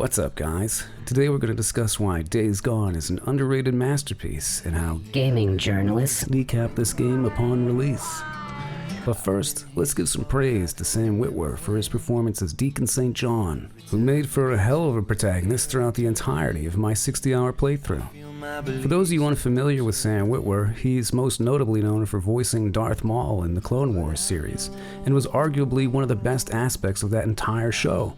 What's up, guys? Today we're going to discuss why Days Gone is an underrated masterpiece and how gaming journalists kneecapped this game upon release. But first, let's give some praise to Sam Witwer for his performance as Deacon St, who made for a hell of a protagonist throughout the entirety of my 60-hour playthrough. For those of you unfamiliar with Sam Witwer, he's most notably known for voicing Darth Maul in the Clone Wars series, and was arguably one of the best aspects of that entire show.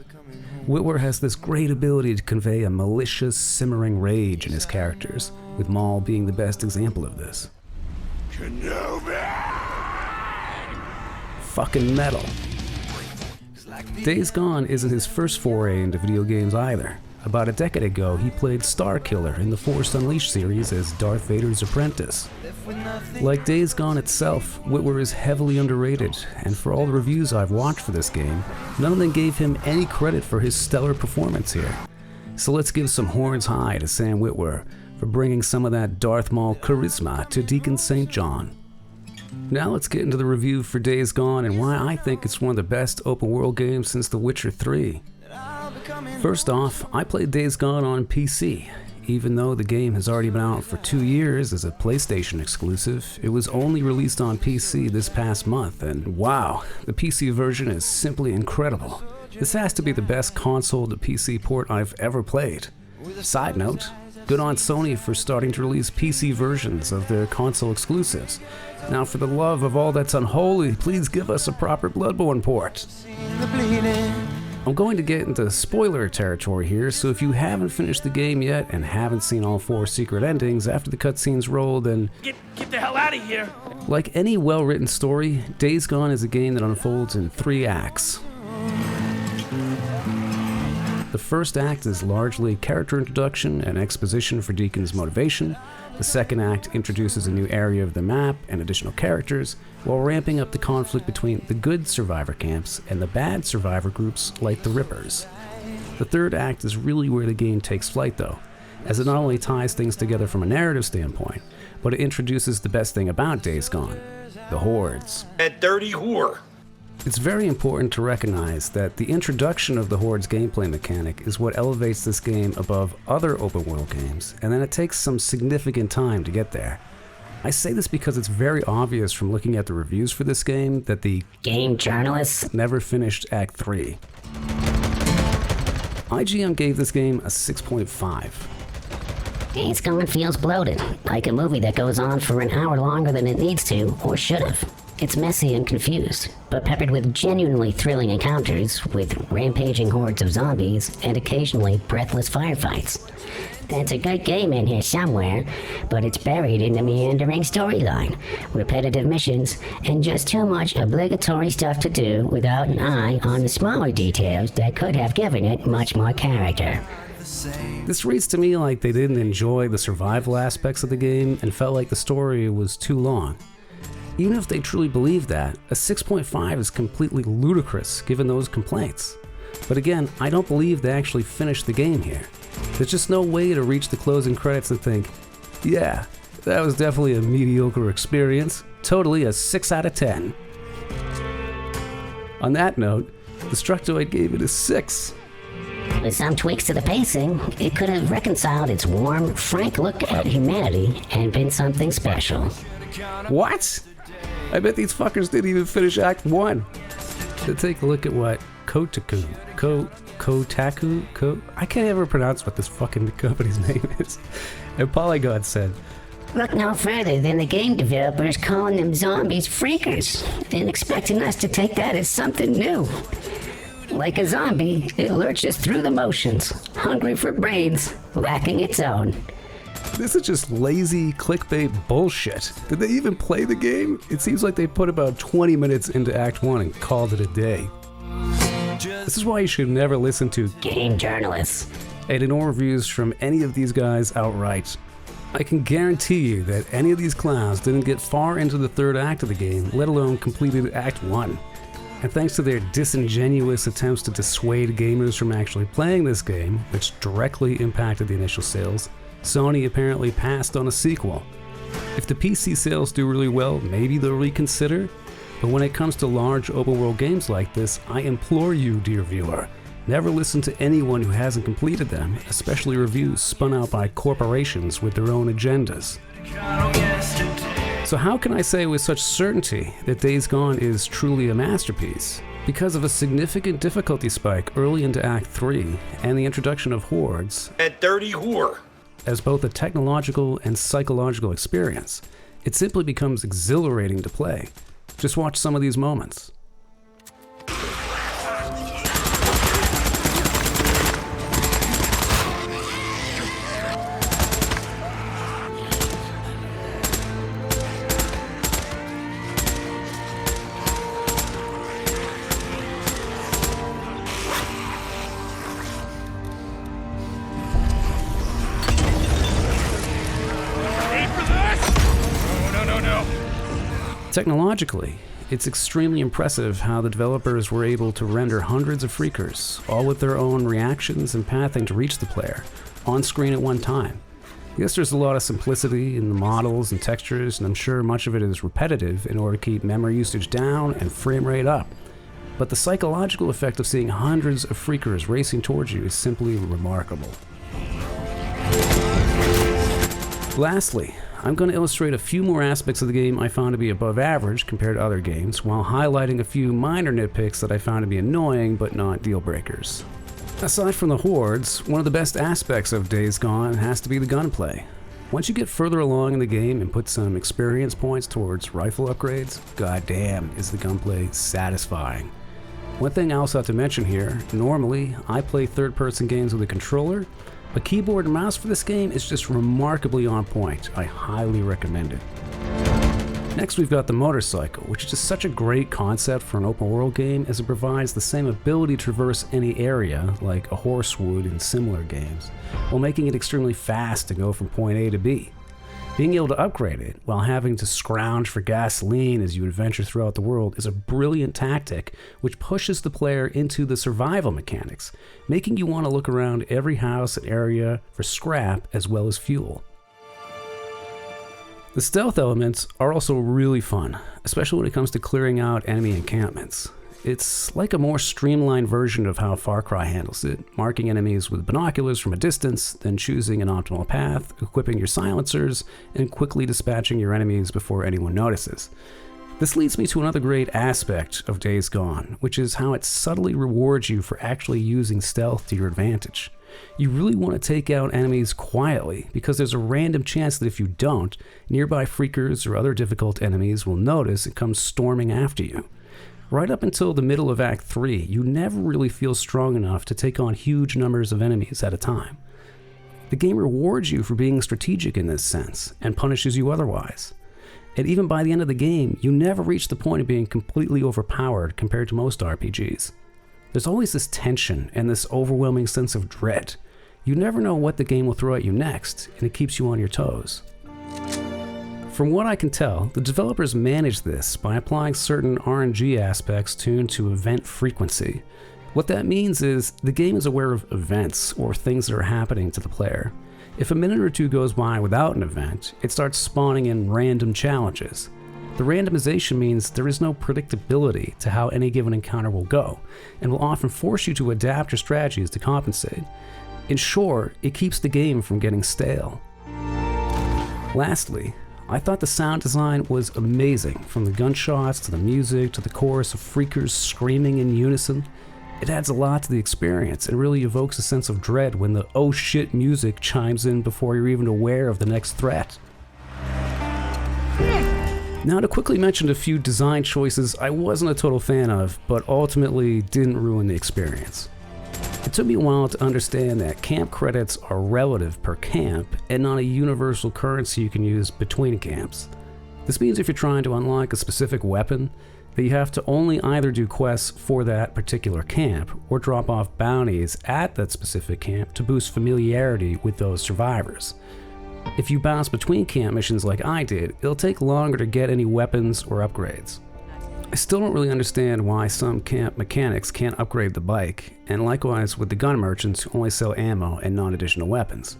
Witwer has this great ability to convey a malicious, simmering rage in his characters, with Maul being the best example of this. Fucking metal. Days Gone isn't his first foray into video games either. About a decade ago, he played Starkiller in the Force Unleashed series as Darth Vader's apprentice. Like Days Gone itself, Witwer is heavily underrated, and for all the reviews I've watched for this game, none of them gave him any credit for his stellar performance here. So let's give some horns high to Sam Witwer for bringing some of that Darth Maul charisma to Deacon St. Now let's get into the review for Days Gone and why I think it's one of the best open world games since The Witcher 3. First off, I played Days Gone on PC. Even though the game has already been out for 2 years as a PlayStation exclusive, it was only released on PC this past month, and wow, the PC version is simply incredible. This has to be the best console to PC port I've ever played. Side note, good on Sony for starting to release PC versions of their console exclusives. Now for the love of all that's unholy, please give us a proper Bloodborne port. I'm going to get into spoiler territory here, so if you haven't finished the game yet and haven't seen all 4 secret endings after the cutscenes roll, then Get the hell out of here! Like any well-written story, Days Gone is a game that unfolds in 3 acts. The first act is largely character introduction and exposition for Deacon's motivation. The second act introduces a new area of the map and additional characters, while ramping up the conflict between the good survivor camps and the bad survivor groups like the Rippers. The third act is really where the game takes flight though, as it not only ties things together from a narrative standpoint, but it introduces the best thing about Days Gone: the Hordes. That dirty whore! It's very important to recognize that the introduction of the Horde's gameplay mechanic is what elevates this game above other open world games, and then it takes some significant time to get there. I say this because it's very obvious from looking at the reviews for this game that the game journalists never finished Act 3. IGN gave this game a 6.5. Days Gone feels bloated, like a movie that goes on for an hour longer than it needs to, or should have. It's messy and confused, but peppered with genuinely thrilling encounters with rampaging hordes of zombies and occasionally breathless firefights. There's a good game in here somewhere, but it's buried in the meandering storyline, repetitive missions, and just too much obligatory stuff to do without an eye on the smaller details that could have given it much more character. This reads to me like they didn't enjoy the survival aspects of the game and felt like the story was too long. Even if they truly believe that, a 6.5 is completely ludicrous given those complaints. But again, I don't believe they actually finished the game here. There's just no way to reach the closing credits and think, yeah, that was definitely a mediocre experience, totally a 6 out of 10. On that note, Destructoid gave it a 6. With some tweaks to the pacing, it could have reconciled its warm, frank look at humanity and been something special. What? I bet these fuckers didn't even finish Act 1. To take a look at what Kotaku, I can't ever pronounce what this fucking company's name is. And Polygon said, Look no further than the game developers calling them zombies freakers and expecting us to take that as something new. Like a zombie, it lurches through the motions, hungry for brains, lacking its own. This is just lazy clickbait bullshit. Did they even play the game? It seems like they put about 20 minutes into Act 1 and called it a day. This is why you should never listen to game journalists and ignore reviews from any of these guys outright. I can guarantee you that any of these clowns didn't get far into the third act of the game, let alone completed Act 1. And thanks to their disingenuous attempts to dissuade gamers from actually playing this game, which directly impacted the initial sales, Sony apparently passed on a sequel. If the PC sales do really well, maybe they'll reconsider. But when it comes to large open world games like this, I implore you, dear viewer, Never listen to anyone who hasn't completed them, especially reviews spun out by corporations with their own agendas. So how can I say with such certainty that Days Gone is truly a masterpiece? Because of a significant difficulty spike early into Act 3 and the introduction of hordes, A dirty whore. as both a technological and psychological experience, it simply becomes exhilarating to play. Just watch some of these moments. Technologically, it's extremely impressive how the developers were able to render hundreds of freakers, all with their own reactions and pathing to reach the player, on screen at one time. Yes, there's a lot of simplicity in the models and textures, and I'm sure much of it is repetitive in order to keep memory usage down and frame rate up. But the psychological effect of seeing hundreds of freakers racing towards you is simply remarkable. Lastly, I'm going to illustrate a few more aspects of the game I found to be above average compared to other games, while highlighting a few minor nitpicks that I found to be annoying but not deal breakers. Aside from the hordes, one of the best aspects of Days Gone has to be the gunplay. Once you get further along in the game and put some experience points towards rifle upgrades, goddamn is the gunplay satisfying. One thing I also have to mention here, normally I play third-person games with a controller, but keyboard and mouse for this game is just remarkably on point. I highly recommend it. Next we've got the motorcycle, which is just such a great concept for an open world game as it provides the same ability to traverse any area like a horse would in similar games, while making it extremely fast to go from point A to B. Being able to upgrade it while having to scrounge for gasoline as you adventure throughout the world is a brilliant tactic which pushes the player into the survival mechanics, making you want to look around every house and area for scrap as well as fuel. The stealth elements are also really fun, especially when it comes to clearing out enemy encampments. It's like a more streamlined version of how Far Cry handles it, marking enemies with binoculars from a distance, then choosing an optimal path, equipping your silencers, and quickly dispatching your enemies before anyone notices. This leads me to another great aspect of Days Gone, which is how it subtly rewards you for actually using stealth to your advantage. You really want to take out enemies quietly, because there's a random chance that if you don't, nearby freakers or other difficult enemies will notice and come storming after you. Right up until the middle of Act 3, you never really feel strong enough to take on huge numbers of enemies at a time. The game rewards you for being strategic in this sense, and punishes you otherwise. And even by the end of the game, you never reach the point of being completely overpowered compared to most RPGs. There's always this tension and this overwhelming sense of dread. You never know what the game will throw at you next, and it keeps you on your toes. From what I can tell, the developers managed this by applying certain RNG aspects tuned to event frequency. What that means is the game is aware of events or things that are happening to the player. If a minute or two goes by without an event, it starts spawning in random challenges. The randomization means there is no predictability to how any given encounter will go, and will often force you to adapt your strategies to compensate. In short, it keeps the game from getting stale. Lastly, I thought the sound design was amazing, from the gunshots to the music to the chorus of freakers screaming in unison. It adds a lot to the experience and really evokes a sense of dread when the oh shit music chimes in before you're even aware of the next threat. Now, to quickly mention a few design choices I wasn't a total fan of, but ultimately didn't ruin the experience. It took me a while to understand that camp credits are relative per camp and not a universal currency you can use between camps. This means if you're trying to unlock a specific weapon, that you have to only either do quests for that particular camp or drop off bounties at that specific camp to boost familiarity with those survivors. If you bounce between camp missions like I did, it'll take longer to get any weapons or upgrades. I still don't really understand why some camp mechanics can't upgrade the bike, and likewise with the gun merchants who only sell ammo and non-additional weapons.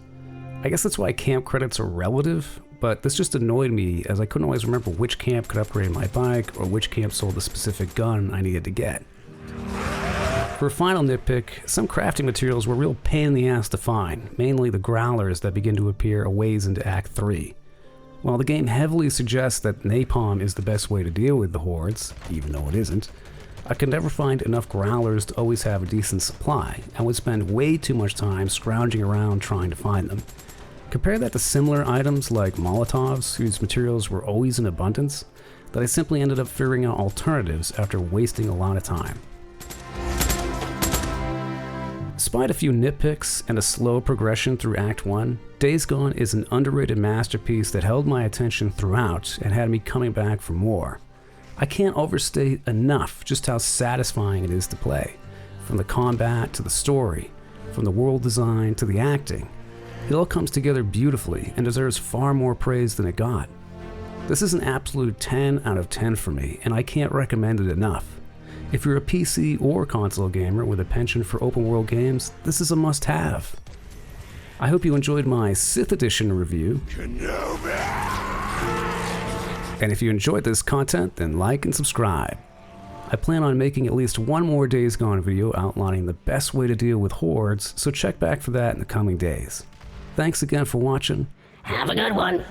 I guess that's why camp credits are relative, but this just annoyed me as I couldn't always remember which camp could upgrade my bike or which camp sold the specific gun I needed to get. For a final nitpick, some crafting materials were a real pain in the ass to find, mainly the growlers that begin to appear a ways into Act 3. While the game heavily suggests that napalm is the best way to deal with the hordes, even though it isn't, I could never find enough growlers to always have a decent supply, and would spend way too much time scrounging around trying to find them. Compare that to similar items like Molotovs, whose materials were always in abundance, that I simply ended up figuring out alternatives after wasting a lot of time. Despite a few nitpicks and a slow progression through Act 1, Days Gone is an underrated masterpiece that held my attention throughout and had me coming back for more. I can't overstate enough just how satisfying it is to play. From the combat to the story, from the world design to the acting, it all comes together beautifully and deserves far more praise than it got. This is an absolute 10 out of 10 for me, and I can't recommend it enough. If you're a PC or console gamer with a penchant for open world games, this is a must-have. I hope you enjoyed my Sith Edition review. And if you enjoyed this content, then like and subscribe. I plan on making at least one more Days Gone video outlining the best way to deal with hordes, so check back for that in the coming days. Thanks again for watching. Have a good one.